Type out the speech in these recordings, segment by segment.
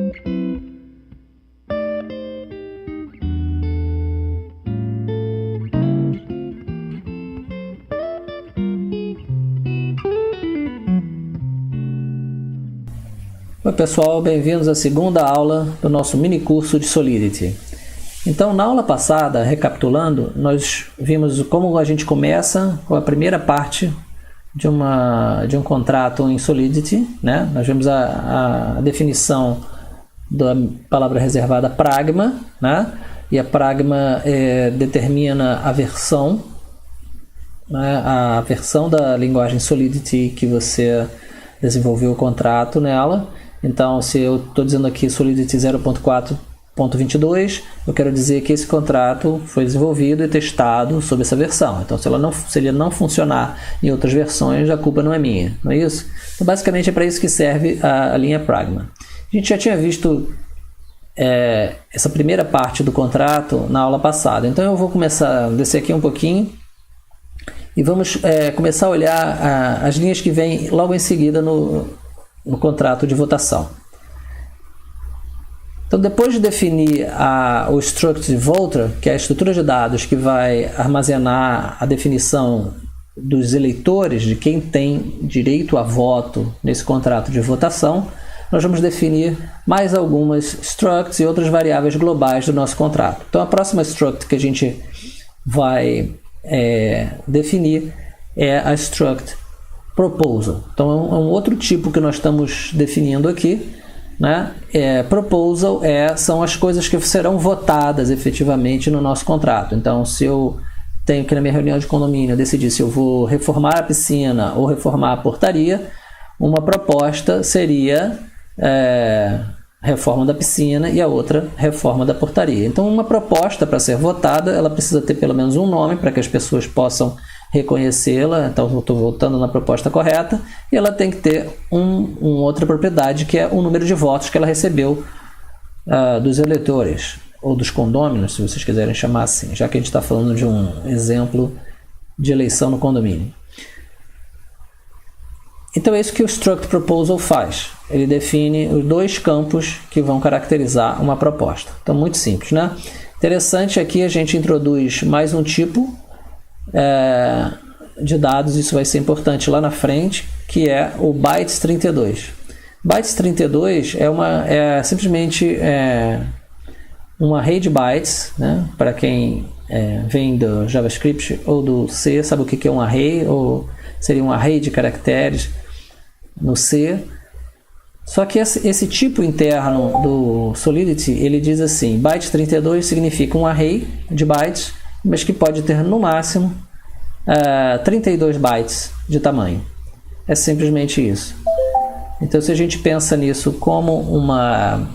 Oi pessoal, bem-vindos à segunda aula do nosso mini curso de Solidity. Então, na aula passada, recapitulando, nós vimos como a gente começa com a primeira parte de um contrato em Solidity, né? Nós vimos a definição da palavra reservada pragma, né? E a pragma determina a versão, né? A versão da linguagem Solidity que você desenvolveu o contrato nela. Então, se eu estou dizendo aqui Solidity 0.4.22, eu quero dizer que esse contrato foi desenvolvido e testado sob essa versão. Então, se ele não funcionar em outras versões, a culpa não é minha, não é isso? Então, basicamente, é para isso que serve a linha pragma. A gente já tinha visto essa primeira parte do contrato na aula passada. Então, eu vou começar a descer aqui um pouquinho e vamos começar a olhar as linhas que vêm logo em seguida no contrato de votação. Então, depois de definir o struct voter, que é a estrutura de dados que vai armazenar a definição dos eleitores, de quem tem direito a voto nesse contrato de votação, nós vamos definir mais algumas structs e outras variáveis globais do nosso contrato. Então, a próxima struct que a gente vai definir é a struct proposal. Então, é um outro tipo que nós estamos definindo aqui, né? Proposal são as coisas que serão votadas efetivamente no nosso contrato. Então, se eu tenho que na minha reunião de condomínio decidir se eu vou reformar a piscina ou reformar a portaria, uma proposta seria reforma da piscina e a outra reforma da portaria. Então, uma proposta para ser votada, ela precisa ter pelo menos um nome para que as pessoas possam reconhecê-la. Então, eu estou voltando na proposta correta, e ela tem que ter outra propriedade, que é o número de votos que ela recebeu dos eleitores, ou dos condôminos, se vocês quiserem chamar assim, já que a gente está falando de um exemplo de eleição no condomínio. Então, é isso que o Struct Proposal faz. Ele define os dois campos que vão caracterizar uma proposta. Então, muito simples, né? Interessante aqui, a gente introduz mais um tipo de dados, isso vai ser importante lá na frente, que é o bytes 32. Bytes 32 é simplesmente um array de bytes, né? Para quem vem do JavaScript ou do C, sabe o que é um array, ou seria um array de caracteres no C. Só que esse tipo interno do Solidity, ele diz assim: byte 32 significa um array de bytes, mas que pode ter no máximo 32 bytes de tamanho. É simplesmente isso. Então, se a gente pensa nisso como uma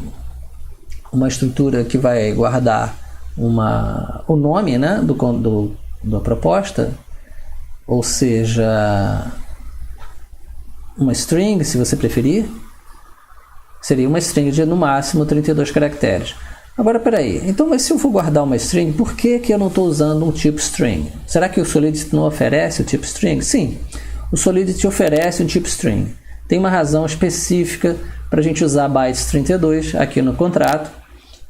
estrutura que vai guardar o nome, né, da proposta, ou seja, uma string, se você preferir, seria uma string de no máximo 32 caracteres. Agora, peraí, então, mas se eu for guardar uma string, por que eu não estou usando um tipo string? Será que o Solidity não oferece o tipo string? Sim, o Solidity oferece um tipo string. Tem uma razão específica para a gente usar bytes 32 aqui no contrato,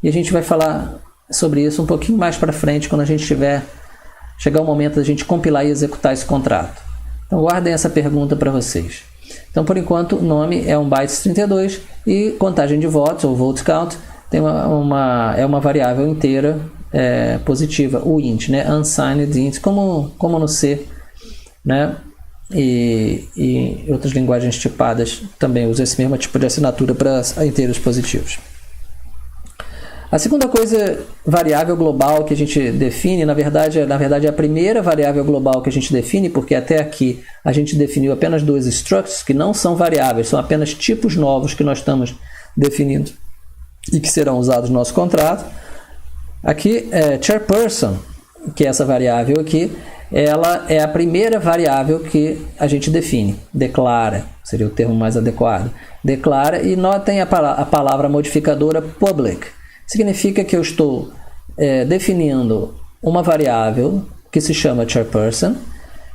e a gente vai falar sobre isso um pouquinho mais para frente, quando a gente chegar o momento da gente compilar e executar esse contrato. Então, guardem essa pergunta para vocês. Então, por enquanto, o nome é um bytes 32 e contagem de votos, ou vote count, tem uma variável inteira positiva, o int, né? Unsigned int, como no C, né? E outras linguagens tipadas também usam esse mesmo tipo de assinatura para inteiros positivos. A segunda variável global que a gente define, na verdade é a primeira variável global que a gente define, porque até aqui a gente definiu apenas dois structs que não são variáveis, são apenas tipos novos que nós estamos definindo e que serão usados no nosso contrato. Aqui, chairperson, que é essa variável aqui, ela é a primeira variável que a gente define, declara, seria o termo mais adequado. Declara, e notem a palavra modificadora public. Significa que eu estou definindo uma variável que se chama chairperson,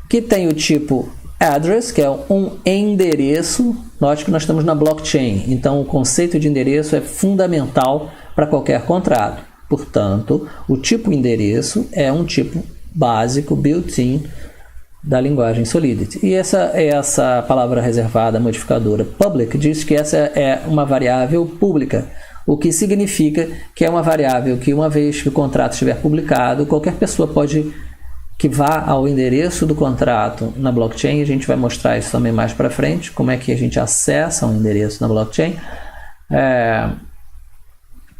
que tem o tipo Address, que é um endereço. Note que nós estamos na blockchain, então o conceito de endereço é fundamental para qualquer contrato. Portanto, o tipo endereço é um tipo básico, built-in, da linguagem Solidity. E essa palavra reservada, modificadora public, diz que essa é uma variável pública, o que significa que é uma variável que, uma vez que o contrato estiver publicado, qualquer pessoa pode que vá ao endereço do contrato na blockchain. A gente vai mostrar isso também mais para frente, como é que a gente acessa um endereço na blockchain.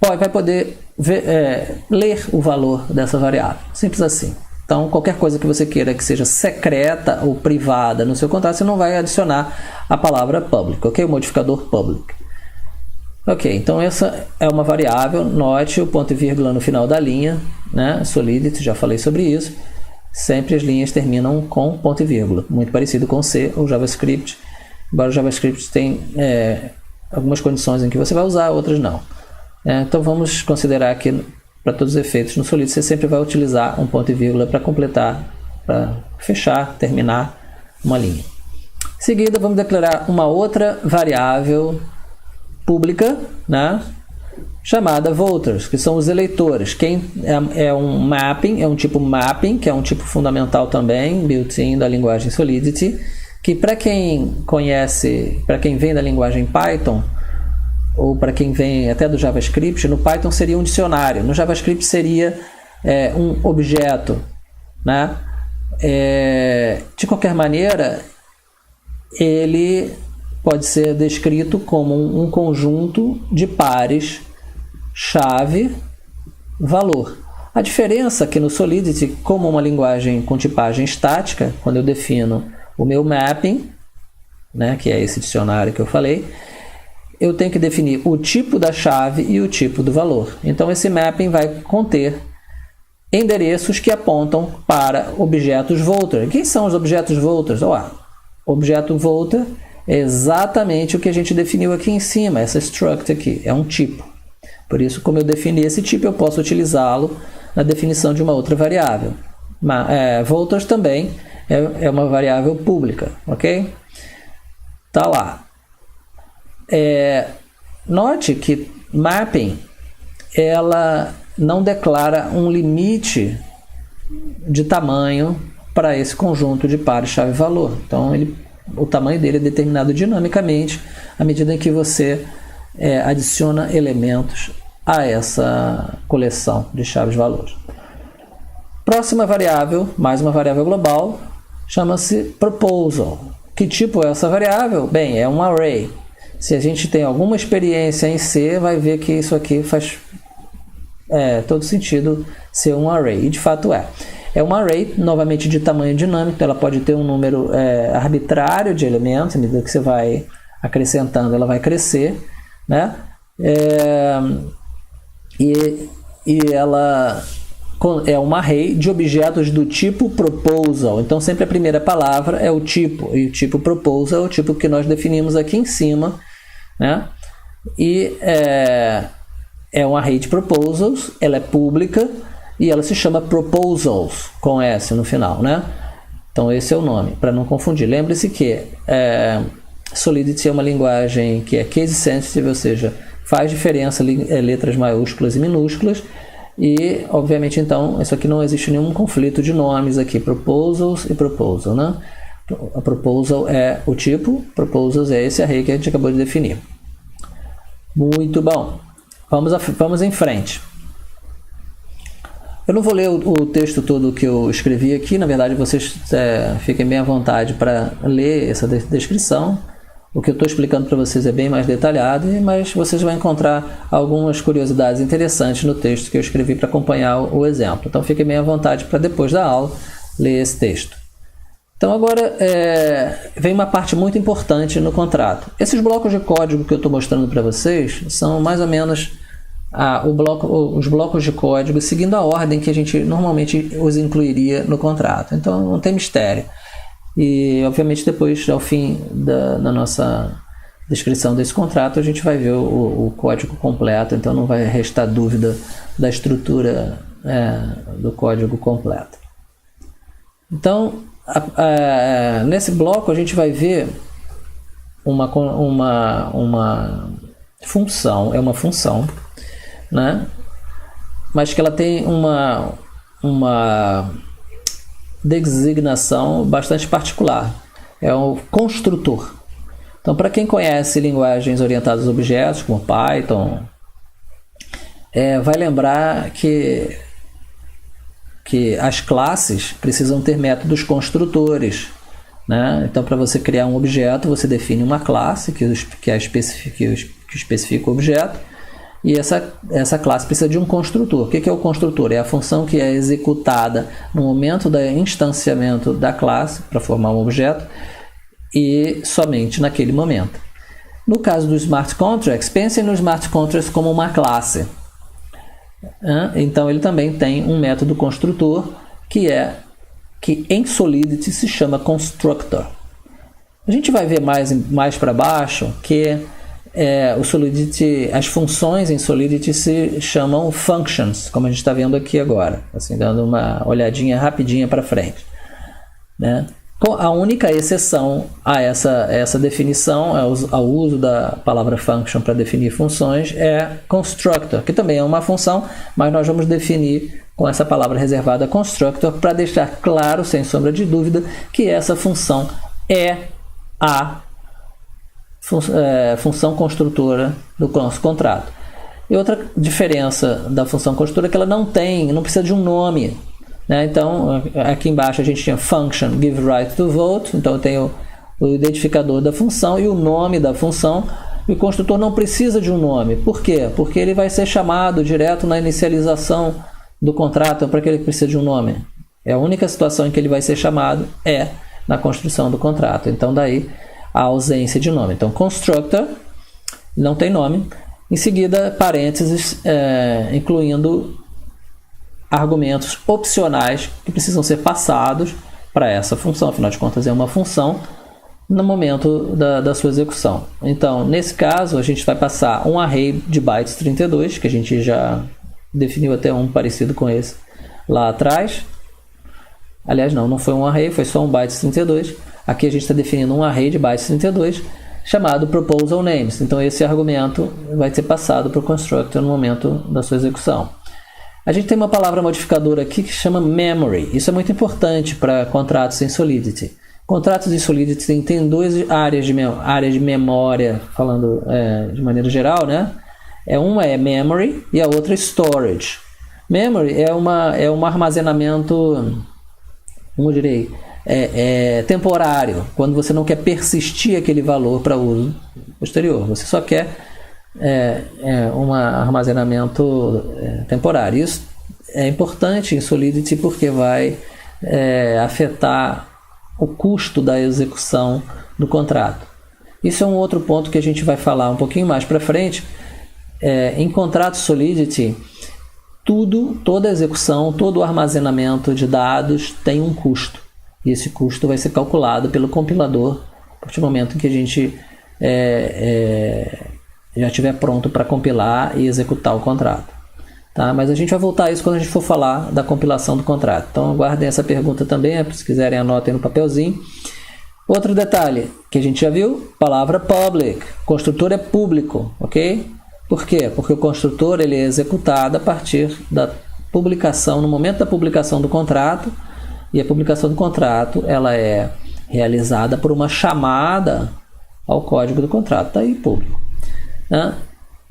Vai poder ler o valor dessa variável. Simples assim. Então, qualquer coisa que você queira que seja secreta ou privada no seu contrato, você não vai adicionar a palavra public, ok? O modificador public. Ok, então essa é uma variável. Note o ponto e vírgula no final da linha, né? Solidity, já falei sobre isso. Sempre as linhas terminam com ponto e vírgula, muito parecido com C ou JavaScript, embora o JavaScript tem algumas condições em que você vai usar, outras não. Então vamos considerar que, para todos os efeitos, no Solidity você sempre vai utilizar um ponto e vírgula para completar, para fechar, terminar uma linha. Em seguida, vamos declarar uma outra variável pública, né, chamada voters, que são os eleitores. Quem é um mapping, é um tipo mapping, que é um tipo fundamental também, built-in da linguagem Solidity, que para quem conhece, para quem vem da linguagem Python, ou para quem vem até do JavaScript, no Python seria um dicionário, no JavaScript seria um objeto, né? De qualquer maneira, ele pode ser descrito como um conjunto de pares chave valor. A diferença é que no Solidity, como uma linguagem com tipagem estática, quando eu defino o meu mapping, né, que é esse dicionário que eu falei, eu tenho que definir o tipo da chave e o tipo do valor. Então esse mapping vai conter endereços que apontam para objetos voter. Quem são os objetos voters? Objeto voter é exatamente o que a gente definiu aqui em cima, essa struct aqui, é um tipo. Por isso, como eu defini esse tipo, eu posso utilizá-lo na definição de uma outra variável. Voters também é uma variável pública, ok? Tá lá. Note que mapping, ela não declara um limite de tamanho para esse conjunto de pares chave-valor. Então, o tamanho dele é determinado dinamicamente à medida em que você adiciona elementos a essa coleção de chaves-valores. Próxima variável, mais uma variável global, chama-se proposal. Que tipo é essa variável? Bem, é um array. Se a gente tem alguma experiência em C, vai ver que isso aqui faz todo sentido ser um array, e de fato é. É um array, novamente de tamanho dinâmico, ela pode ter um número arbitrário de elementos, à medida que você vai acrescentando, ela vai crescer, né? E ela é um array de objetos do tipo proposal. Então, sempre a primeira palavra é o tipo, e o tipo proposal é o tipo que nós definimos aqui em cima, né? E é um array de proposals, ela é pública, e ela se chama proposals, com S no final, né? Então esse é o nome, para não confundir. Lembre-se que Solidity é uma linguagem que é case sensitive, ou seja, faz diferença letras maiúsculas e minúsculas, e obviamente então isso aqui não existe nenhum conflito de nomes aqui, proposals e proposal, né? A proposal é o tipo, proposals é esse array que a gente acabou de definir. Muito bom, vamos em frente. Eu não vou ler o texto todo que eu escrevi aqui, na verdade vocês fiquem bem à vontade para ler essa descrição. O que eu estou explicando para vocês é bem mais detalhado, mas vocês vão encontrar algumas curiosidades interessantes no texto que eu escrevi para acompanhar o exemplo. Então fiquem bem à vontade para depois da aula ler esse texto. Então agora vem uma parte muito importante no contrato. Esses blocos de código que eu estou mostrando para vocês são mais ou menos os blocos de código seguindo a ordem que a gente normalmente os incluiria no contrato. Então não tem mistério. E obviamente depois, ao fim da nossa descrição desse contrato, a gente vai ver o código completo, então não vai restar dúvida da estrutura do código completo. Então, Nesse bloco a gente vai ver uma função, é uma função, né? Mas que ela tem uma designação bastante particular. É o construtor. Então, para quem conhece linguagens orientadas a objetos, como Python, vai lembrar que as classes precisam ter métodos construtores, né? Então, para você criar um objeto, você define uma classe que especifica o objeto, e essa classe precisa de um construtor. O que é o construtor? É a função que é executada no momento do instanciamento da classe para formar um objeto e somente naquele momento. No caso do Smart Contracts, pensem no Smart Contracts como uma classe. Então ele também tem um método construtor que em Solidity se chama Constructor. A gente vai ver mais para baixo que o Solidity, as funções em Solidity se chamam functions, como a gente está vendo aqui agora, assim, dando uma olhadinha rapidinha para frente, né? A única exceção a essa definição, ao uso da palavra function para definir funções, é constructor, que também é uma função, mas nós vamos definir com essa palavra reservada constructor para deixar claro, sem sombra de dúvida, que essa função é a função construtora do nosso contrato. E outra diferença da função construtora é que ela não precisa de um nome, né? Então, aqui embaixo a gente tinha function give right to vote, então eu tenho o identificador da função e o nome da função, e o construtor não precisa de um nome. Por quê? Porque ele vai ser chamado direto na inicialização do contrato. Para que ele precisa de um nome? É a única situação em que ele vai ser chamado na construção do contrato. Então, daí a ausência de nome. Então, constructor não tem nome. Em seguida, parênteses, incluindo argumentos opcionais que precisam ser passados para essa função. Afinal de contas, é uma função no momento da sua execução. Então, nesse caso, a gente vai passar um array de bytes 32, que a gente já definiu até um parecido com esse lá atrás. Aliás, não foi um array, foi só um bytes 32. Aqui a gente está definindo um array de bytes 32 chamado proposal names. Então, esse argumento vai ser passado para o constructor no momento da sua execução. A gente tem uma palavra modificadora aqui que chama memory. Isso é muito importante para contratos em Solidity. Contratos em Solidity tem duas áreas de memória, falando de maneira geral, né? Uma é memory e a outra é storage. Memory é um armazenamento, como eu direi, temporário, quando você não quer persistir aquele valor para uso posterior. Você só quer um armazenamento temporário. Isso é importante em Solidity porque vai afetar o custo da execução do contrato. Isso é um outro ponto que a gente vai falar um pouquinho mais para frente. Em contratos Solidity, toda execução, todo o armazenamento de dados tem um custo. E esse custo vai ser calculado pelo compilador a partir do momento em que a gente já estiver pronto para compilar e executar o contrato. Tá? Mas a gente vai voltar a isso quando a gente for falar da compilação do contrato. Então guardem essa pergunta também, se quiserem anotem no papelzinho. Outro detalhe que a gente já viu, palavra public. Construtor é público, ok? Por quê? Porque o construtor ele é executado a partir da publicação, no momento da publicação do contrato, e a publicação do contrato ela é realizada por uma chamada ao código do contrato, está aí público. Né?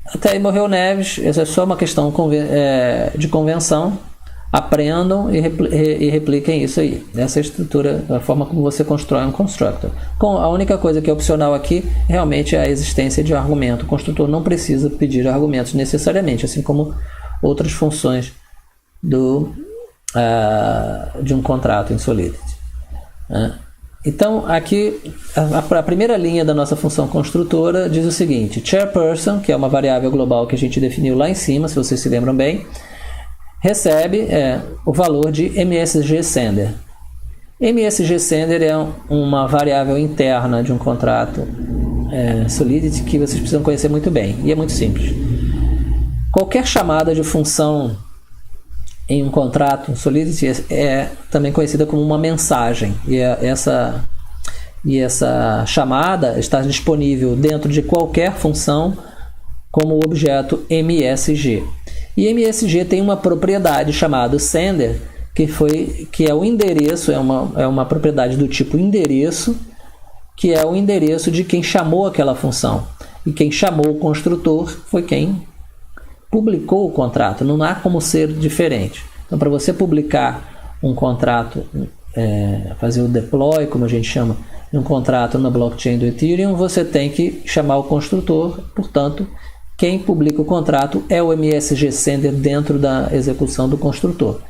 Até aí morreu Neves, essa é só uma questão de convenção. Aprendam e repliquem isso aí. Essa é a estrutura, a forma como você constrói um constructor. A única coisa que é opcional aqui realmente é a existência de argumento. O construtor não precisa pedir argumentos necessariamente, assim como outras funções de um contrato em Solidity. Então, aqui, a primeira linha da nossa função construtora diz o seguinte: chairperson, que é uma variável global que a gente definiu lá em cima, se vocês se lembram bem, recebe o valor de MSG_Sender. MSG_Sender é uma variável interna de um contrato Solidity que vocês precisam conhecer muito bem, e é muito simples. Qualquer chamada de função em um contrato Solidity é também conhecida como uma mensagem, e essa chamada está disponível dentro de qualquer função como o objeto MSG. E MSG tem uma propriedade chamada sender, que é o endereço, é uma propriedade do tipo endereço, que é o endereço de quem chamou aquela função. E quem chamou o construtor foi quem publicou o contrato. Não há como ser diferente. Então, para você publicar um contrato, fazer o deploy, como a gente chama, um contrato na blockchain do Ethereum, você tem que chamar o construtor. Portanto, quem publica o contrato é o MSG Sender dentro da execução do construtor.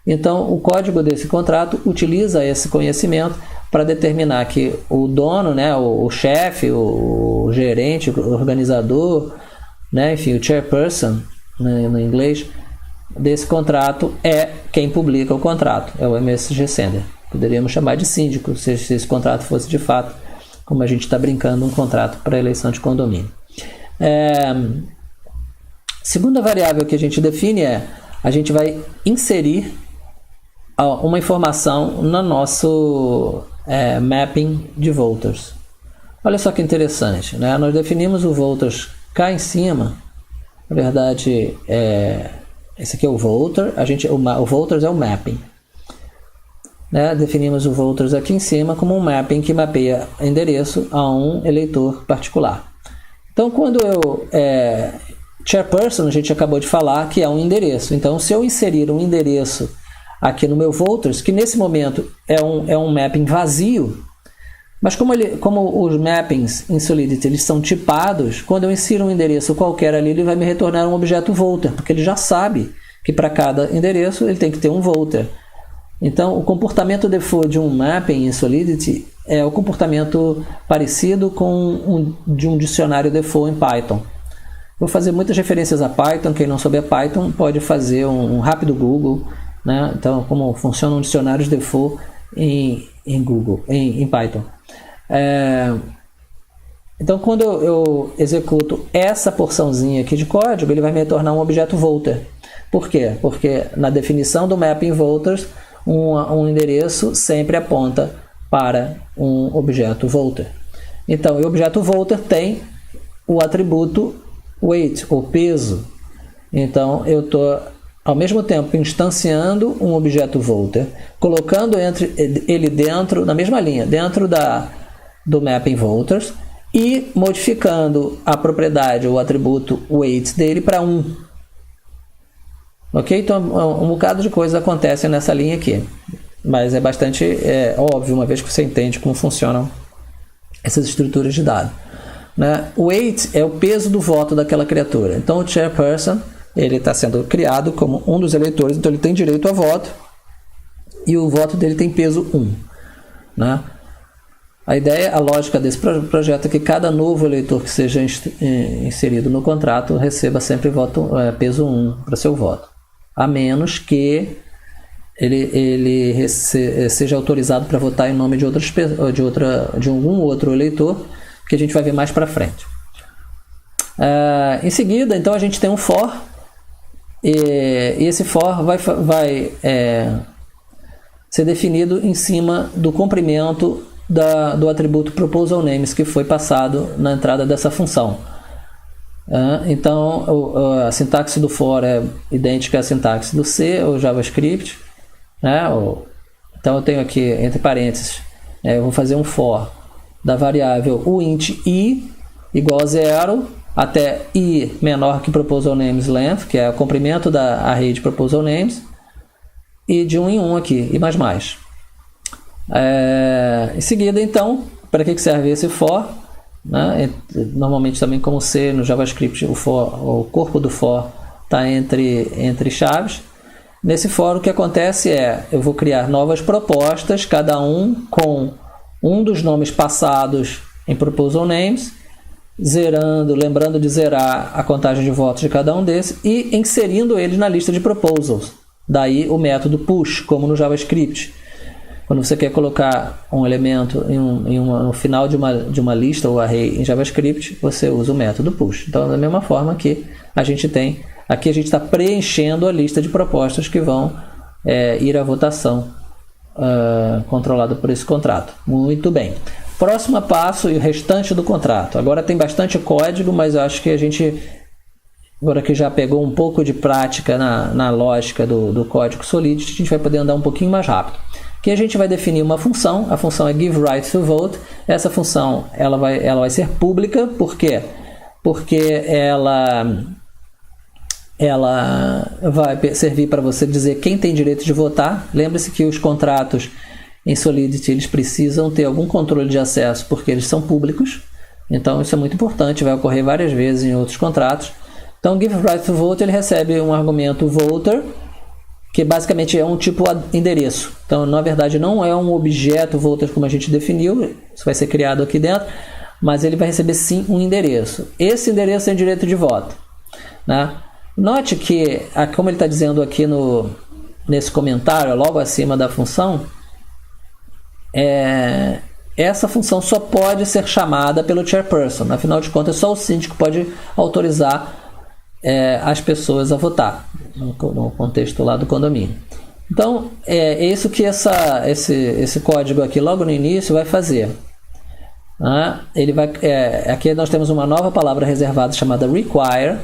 Então, o código desse contrato utiliza esse conhecimento para determinar que o dono, né, o chefe, o gerente, o organizador, né, enfim, o chairperson, né, no inglês, desse contrato é quem publica o contrato, é o MSG Sender. Poderíamos chamar de síndico, se esse contrato fosse de fato, como a gente está brincando, um contrato para eleição de condomínio. Segunda variável que a gente define a gente vai inserir uma informação no nosso mapping de voters. Olha só que interessante, né? Nós definimos o voters cá em cima. Na verdade, esse aqui é o voter. O voters é o mapping. Né? Definimos o voters aqui em cima como um mapping que mapeia endereço a um eleitor particular. Então, quando chairperson, a gente acabou de falar que é um endereço. Então, se eu inserir um endereço aqui no meu voters, que nesse momento é um mapping vazio, mas como os mappings em Solidity eles são tipados, quando eu insiro um endereço qualquer ali, ele vai me retornar um objeto voter, porque ele já sabe que para cada endereço ele tem que ter um voter. Então, o comportamento default de um mapping em Solidity é o comportamento parecido com de um dicionário default em Python. Vou fazer muitas referências a Python. Quem não souber Python pode fazer um rápido Google, né? Então, como funcionam dicionários default em Python. Então, quando eu executo essa porçãozinha aqui de código, ele vai me retornar um objeto voter. Por quê? Porque na definição do mapping voters, um endereço sempre aponta para um objeto voter. Então, o objeto voter tem o atributo weight, ou peso. Então, eu estou, ao mesmo tempo, instanciando um objeto voter, colocando ele dentro, na mesma linha, dentro do mapping voters, e modificando a propriedade, o atributo weight dele para 1. Ok? Então, um bocado de coisas acontecem nessa linha aqui. Mas é bastante óbvio, uma vez que você entende como funcionam essas estruturas de dados. Né? O weight é o peso do voto daquela criatura. Então, o chairperson ele está sendo criado como um dos eleitores, então ele tem direito a voto, e o voto dele tem peso 1. Né? A lógica desse projeto é que cada novo eleitor que seja inserido no contrato receba sempre peso 1 para seu voto, a menos que ele seja autorizado para votar em nome de algum outro eleitor, que a gente vai ver mais para frente. Em seguida, então, a gente tem um for, e esse for vai ser definido em cima do comprimento do atributo proposal names que foi passado na entrada dessa função. Então, a sintaxe do for é idêntica à sintaxe do C, ou JavaScript. Né? Então, eu tenho aqui, entre parênteses, eu vou fazer um for da variável int i igual a 0 até i menor que proposal names length, que é o comprimento da array de proposal names, e de 1 em 1 aqui, e mais. Em seguida, então, para que serve esse for? Né? Normalmente também como C no JavaScript, o corpo do for está entre chaves. Nesse for o que acontece eu vou criar novas propostas, cada um com um dos nomes passados em proposal names, lembrando de zerar a contagem de votos de cada um desses e inserindo eles na lista de proposals. Daí o método push, como no JavaScript. Quando você quer colocar um elemento no final de uma lista ou array em JavaScript, você usa o método push. Então, da mesma forma que a gente tem Aqui a gente está preenchendo a lista de propostas que vão ir à votação controlada por esse contrato. Muito bem. Próximo passo e o restante do contrato. Agora tem bastante código, mas eu acho que a gente, agora que já pegou um pouco de prática na lógica do código Solidity, a gente vai poder andar um pouquinho mais rápido. Aqui a gente vai definir uma função, a função é GiveRightToVote. Essa função ela vai ser pública, por quê? Porque ela vai servir para você dizer quem tem direito de votar. Lembre-se que os contratos em Solidity eles precisam ter algum controle de acesso porque eles são públicos, então isso é muito importante, vai ocorrer várias vezes em outros contratos. Então, GiveRightToVote ele recebe um argumento voter, que basicamente é um tipo endereço. Então, na verdade, não é um objeto voter como a gente definiu, isso vai ser criado aqui dentro, mas ele vai receber sim um endereço. Esse endereço tem direito de voto, né? Note que, como ele está dizendo aqui nesse comentário, logo acima da função, essa função só pode ser chamada pelo chairperson. Afinal de contas, só o síndico pode autorizar as pessoas a votar no contexto lá do condomínio. Então, é isso que esse código aqui logo no início vai fazer. Aqui nós temos uma nova palavra reservada chamada require.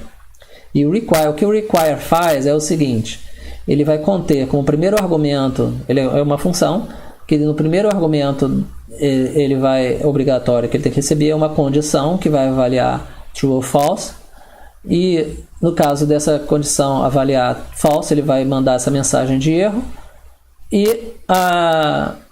E o que o require faz é o seguinte: ele vai conter como primeiro argumento, ele é uma função que no primeiro argumento ele vai obrigatório que ele tem que receber uma condição que vai avaliar true ou false, e no caso dessa condição avaliar false, ele vai mandar essa mensagem de erro e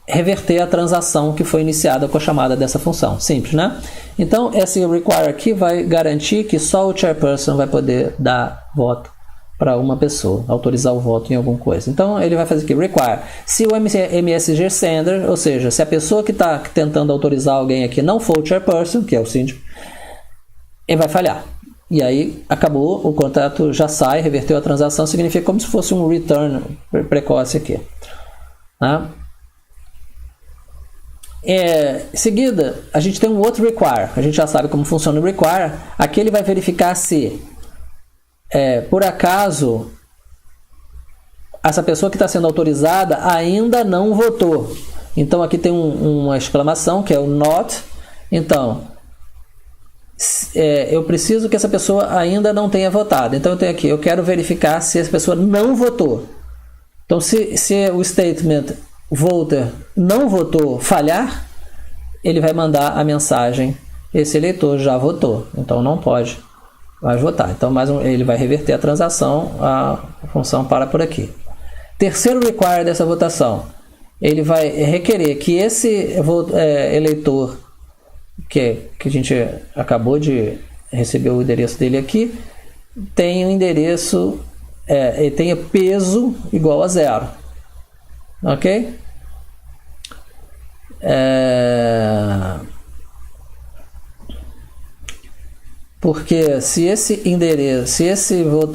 reverter a transação que foi iniciada com a chamada dessa função. Simples, né? Então, esse require aqui vai garantir que só o chairperson vai poder dar voto para uma pessoa, autorizar o voto em alguma coisa. Então, ele vai fazer aqui, require. Se o MSG sender, ou seja, se a pessoa que está tentando autorizar alguém aqui não for o chairperson, que é o síndico, ele vai falhar. E aí, acabou, o contrato já sai, reverteu a transação, significa como se fosse um return precoce aqui. Tá? Em seguida, a gente tem um outro require. A gente já sabe como funciona o require. Aqui ele vai verificar se, por acaso, essa pessoa que está sendo autorizada ainda não votou. Então, aqui tem uma exclamação, que é o not. Então, eu preciso que essa pessoa ainda não tenha votado. Então, eu tenho aqui, eu quero verificar se essa pessoa não votou. Então, se o statement voter não votou falhar, ele vai mandar a mensagem: esse eleitor já votou, então não pode mais votar. Então ele vai reverter a transação, a função para por aqui. Terceiro require dessa votação, ele vai requerer que esse eleitor que a gente acabou de receber o endereço dele aqui tenha um endereço, ele tenha peso igual a 0. Ok? Porque se esse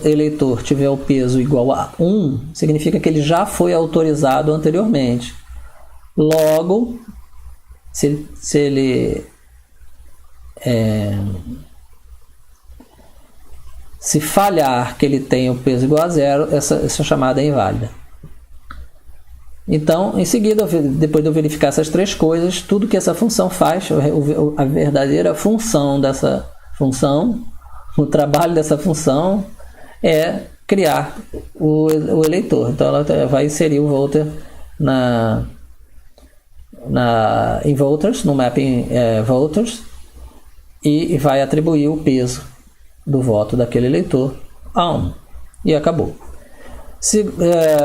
eleitor tiver o peso igual a 1, significa que ele já foi autorizado anteriormente. Logo, se ele se falhar que ele tem o peso igual a 0, essa chamada é inválida. Então, em seguida, depois de eu verificar essas três coisas, tudo que essa função faz, a verdadeira função dessa função, o trabalho dessa função é criar o eleitor. Então, ela vai inserir o voter em voters, no mapping voters, e vai atribuir o peso do voto daquele eleitor a 1. E acabou.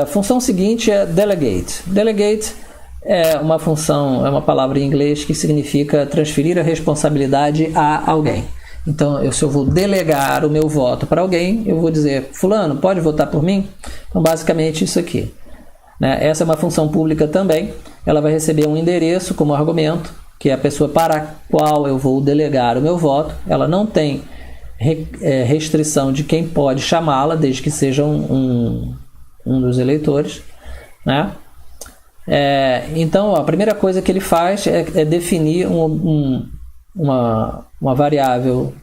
Função seguinte é delegate. Delegate é uma função, é uma palavra em inglês que significa transferir a responsabilidade a alguém. Então, se eu vou delegar o meu voto para alguém, eu vou dizer: fulano, pode votar por mim? Então, basicamente isso aqui. Essa é uma função pública também. Ela vai receber um endereço como argumento, que é a pessoa para a qual eu vou delegar o meu voto. Ela não tem restrição de quem pode chamá-la, desde que seja um dos eleitores, né? Então, a primeira coisa que ele faz é definir uma variável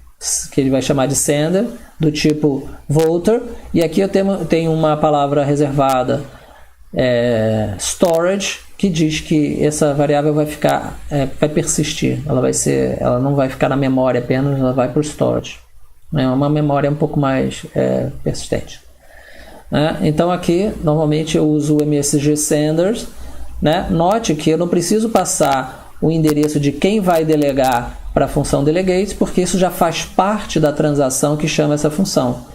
que ele vai chamar de sender, do tipo voter, e aqui eu tenho uma palavra reservada, storage, que diz que essa variável vai persistir, ela não vai ficar na memória apenas, ela vai para o storage. É uma memória um pouco mais persistente. Então aqui, normalmente eu uso o MSG senders, né? Note que eu não preciso passar o endereço de quem vai delegar para a função delegate, porque isso já faz parte da transação que chama essa função.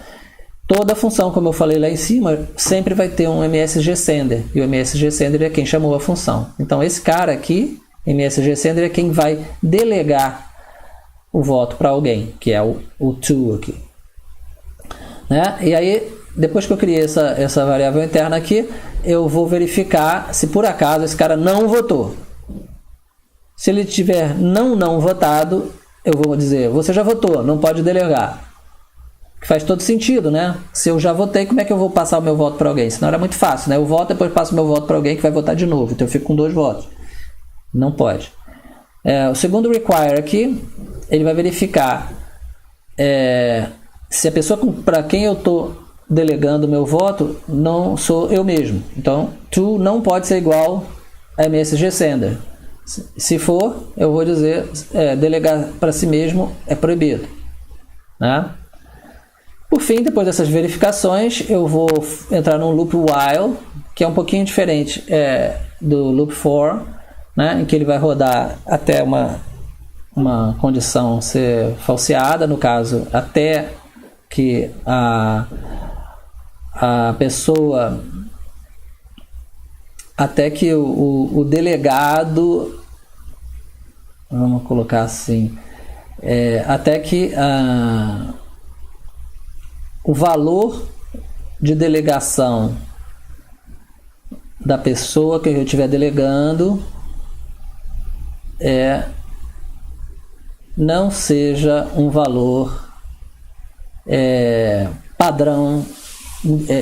Toda função, como eu falei lá em cima, sempre vai ter um MSG sender, e o MSG sender é quem chamou a função. Então esse cara aqui, MSG sender, é quem vai delegar o voto para alguém, que é o to aqui. Né? E aí, depois que eu criei essa variável interna aqui, eu vou verificar se por acaso esse cara não votou. Se ele tiver não votado, eu vou dizer, você já votou, não pode delegar. Que faz todo sentido, né? Se eu já votei, como é que eu vou passar o meu voto para alguém? Senão era muito fácil, né? Eu voto, depois passo o meu voto para alguém que vai votar de novo. Então eu fico com 2 votos. Não pode. O segundo require aqui, ele vai verificar se a pessoa para quem eu estou delegando o meu voto não sou eu mesmo. Então, to não pode ser igual a MSG sender. Se for, eu vou dizer delegar para si mesmo é proibido. Né? Por fim, depois dessas verificações, eu vou entrar no loop while, que é um pouquinho diferente do loop for, né? Em que ele vai rodar até uma condição ser falseada, no caso, até que a pessoa, até que o delegado, vamos colocar assim, até que o valor de delegação da pessoa que eu estiver delegando não seja um valor padrão,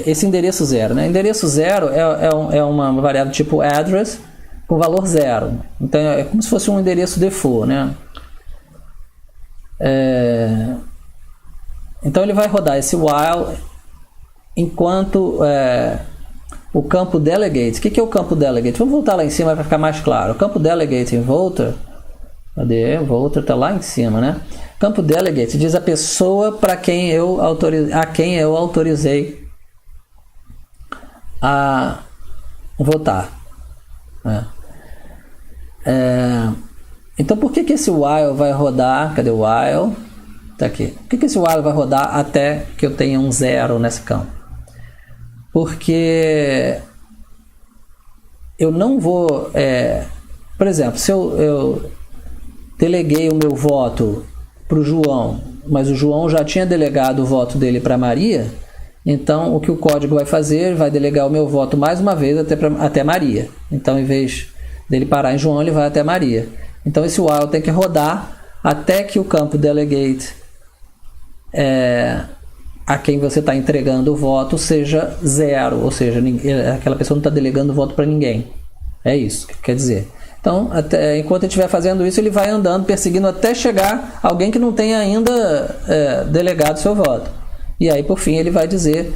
esse endereço 0, né? Endereço 0 é uma variável tipo address com valor 0. Então é como se fosse um endereço default, né? Então ele vai rodar esse while enquanto o campo delegate. O que é o campo delegate? Vamos voltar lá em cima para ficar mais claro. O campo delegate em voter, cadê? Voter está lá em cima, né? Campo delegate diz a pessoa para quem eu autorizei a votar. Né? Então por que esse while vai rodar? Cadê o while? Tá aqui. Por que esse while vai rodar até que eu tenha um 0 nesse campo? Porque eu não vou... por exemplo, se eu deleguei o meu voto para o João, mas o João já tinha delegado o voto dele para Maria, então o que o código vai fazer? Vai delegar o meu voto mais uma vez até Maria. Então, em vez dele parar em João, ele vai até Maria. Então, esse while tem que rodar até que o campo delegate a quem você está entregando o voto seja 0, ou seja, aquela pessoa não está delegando o voto para ninguém. É isso que quer dizer. Então, enquanto ele estiver fazendo isso, ele vai andando, perseguindo até chegar alguém que não tenha ainda delegado seu voto. E aí, por fim, ele vai dizer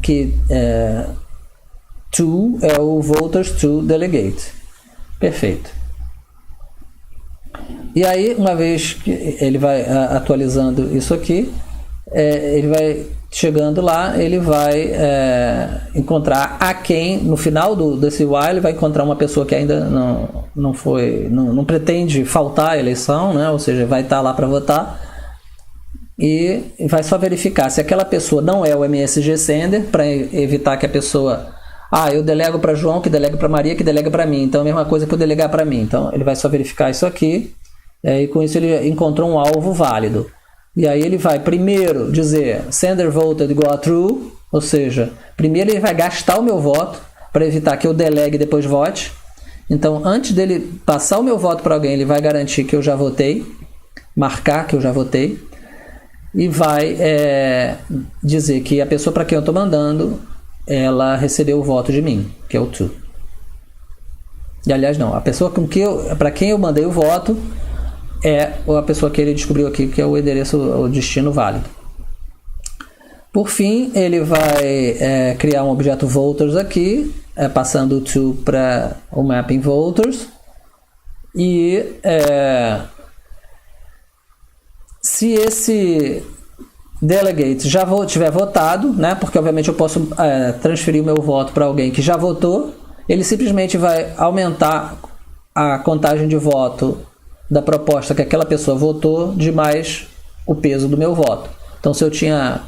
que to é o voters to delegate. Perfeito. E aí, uma vez que ele vai atualizando isso aqui, ele vai chegando lá, ele vai encontrar a quem, no final desse while, ele vai encontrar uma pessoa que ainda não pretende faltar à eleição, né? Ou seja, vai estar lá para votar, e vai só verificar se aquela pessoa não é o MSG sender, para evitar que a pessoa... eu delego para João, que delega para Maria, que delega para mim. Então, a mesma coisa que eu delegar para mim. Então, ele vai só verificar isso aqui. E com isso, ele encontrou um alvo válido. E aí, ele vai primeiro dizer sender voted igual a true. Ou seja, primeiro ele vai gastar o meu voto para evitar que eu delegue e depois vote. Então, antes dele passar o meu voto para alguém, ele vai garantir que eu já votei. Marcar que eu já votei. E vai dizer que a pessoa para quem eu estou mandando... ela recebeu o voto de mim, que é o to. E aliás, não, a pessoa para quem eu mandei o voto é a pessoa que ele descobriu aqui, que é o endereço, o destino válido. Por fim, ele vai criar um objeto voters aqui, passando o to para o mapping voters, e se esse delegate já tiver votado, né, porque obviamente eu posso transferir o meu voto para alguém que já votou, ele simplesmente vai aumentar a contagem de voto da proposta que aquela pessoa votou de mais o peso do meu voto. Então, se eu tinha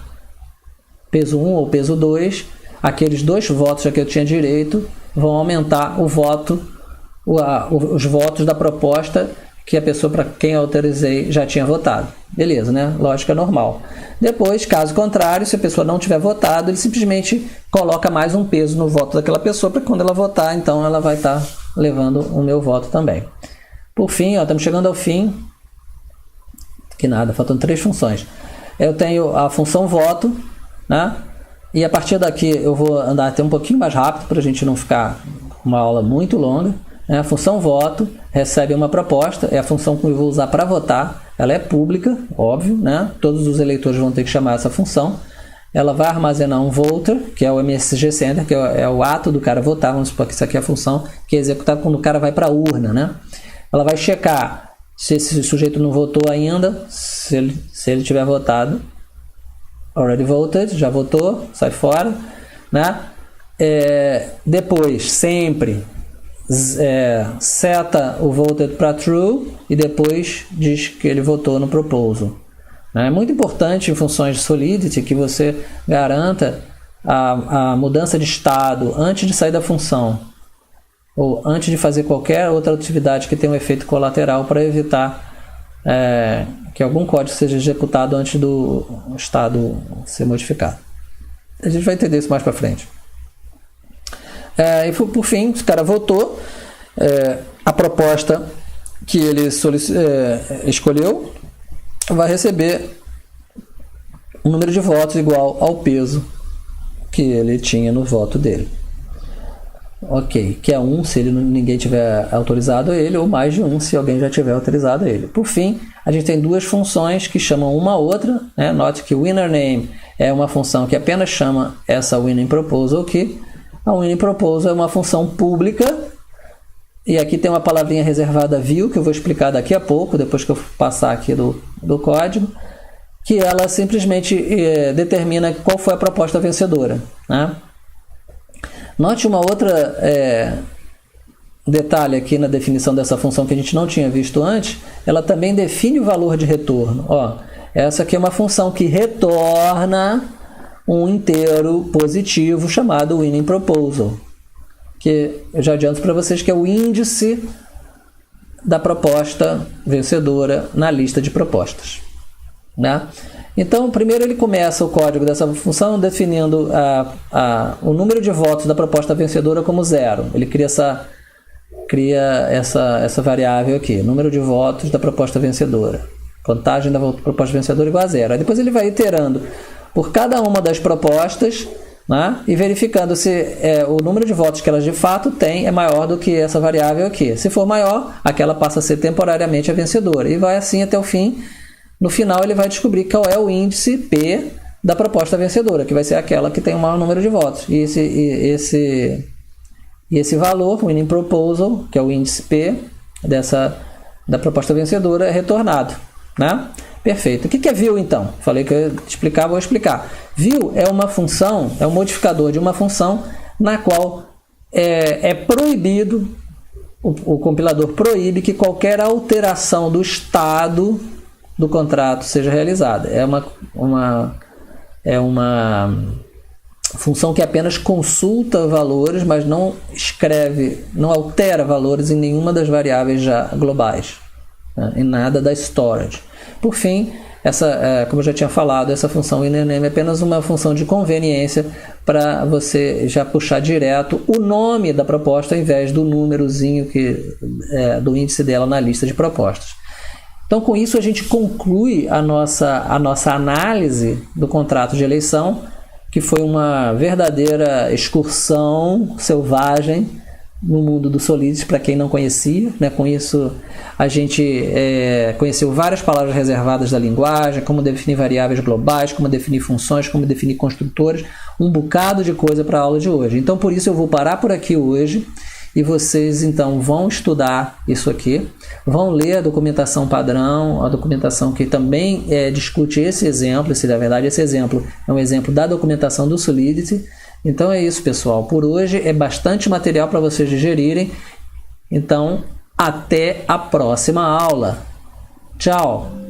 peso 1 ou peso 2, aqueles 2 votos a que eu tinha direito vão aumentar o voto, os votos da proposta que a pessoa para quem eu autorizei já tinha votado. Beleza, né? Lógica normal. Depois, caso contrário, se a pessoa não tiver votado, ele simplesmente coloca mais um peso no voto daquela pessoa para quando ela votar, então ela vai estar levando o meu voto também. Por fim, estamos chegando ao fim. Que nada, faltam 3 funções. Eu tenho a função voto, né? E a partir daqui eu vou andar até um pouquinho mais rápido para a gente não ficar uma aula muito longa. A função voto recebe uma proposta, é a função que eu vou usar para votar, ela é pública, óbvio, né? Todos os eleitores vão ter que chamar essa função. Ela vai armazenar um voter, que é o MSG Center, que é o ato do cara votar, vamos supor que isso aqui é a função que é executada quando o cara vai para a urna, né? Ela vai checar se esse sujeito não votou ainda, se ele tiver votado, already voted, já votou, sai fora, né? Depois, sempre seta o voted para true e depois diz que ele votou no proposal. É muito importante em funções de Solidity que você garanta a mudança de estado antes de sair da função ou antes de fazer qualquer outra atividade que tenha um efeito colateral para evitar que algum código seja executado antes do estado ser modificado. A gente vai entender isso mais para frente. E por fim, o cara votou, a proposta que ele escolheu vai receber um número de votos igual ao peso que ele tinha no voto dele. Ok, que é 1 se ninguém tiver autorizado ele, ou mais de 1 se alguém já tiver autorizado ele. Por fim, a gente tem 2 funções que chamam uma a outra, né? Note que o winner name é uma função que apenas chama essa winning proposal aqui. A winning proposal é uma função pública, e aqui tem uma palavrinha reservada view, que eu vou explicar daqui a pouco, depois que eu passar aqui do código, que ela simplesmente determina qual foi a proposta vencedora, né? Note uma outra detalhe aqui na definição dessa função que a gente não tinha visto antes, ela também define o valor de retorno. Essa aqui é uma função que retorna um inteiro positivo chamado winning proposal, que eu já adianto para vocês que é o índice da proposta vencedora na lista de propostas, né? Então, primeiro ele começa o código dessa função definindo o número de votos da proposta vencedora como 0. Ele cria essa variável aqui, número de votos da proposta vencedora. Contagem da proposta vencedora igual a 0. Aí depois ele vai iterando por cada uma das propostas, né, e verificando se o número de votos que elas de fato têm é maior do que essa variável aqui. Se for maior, aquela passa a ser temporariamente a vencedora. E vai assim até o fim. No final, ele vai descobrir qual é o índice P da proposta vencedora, que vai ser aquela que tem o maior número de votos. E esse valor, o winning proposal, que é o índice P da proposta vencedora, é retornado, né? Perfeito. O que é view, então? Falei que eu ia explicar, vou explicar. View é uma função, é um modificador de uma função na qual é proibido, o compilador proíbe que qualquer alteração do estado do contrato seja realizada. É uma função que apenas consulta valores, mas não altera valores em nenhuma das variáveis já globais, né? Em nada da storage. Por fim, como eu já tinha falado, essa função winnerName é apenas uma função de conveniência para você já puxar direto o nome da proposta ao invés do númerozinho do índice dela na lista de propostas. Então, com isso, a gente conclui a nossa análise do contrato de eleição, que foi uma verdadeira excursão selvagem no mundo do Solidity, para quem não conhecia, né? Com isso a gente conheceu várias palavras reservadas da linguagem, como definir variáveis globais, como definir funções, como definir construtores, um bocado de coisa para a aula de hoje. Então por isso eu vou parar por aqui hoje, e vocês então vão estudar isso aqui, vão ler a documentação padrão, a documentação que também discute esse exemplo. Na verdade esse exemplo é um exemplo da documentação do Solidity. Então é isso, pessoal. Por hoje é bastante material para vocês digerirem. Então, até a próxima aula. Tchau!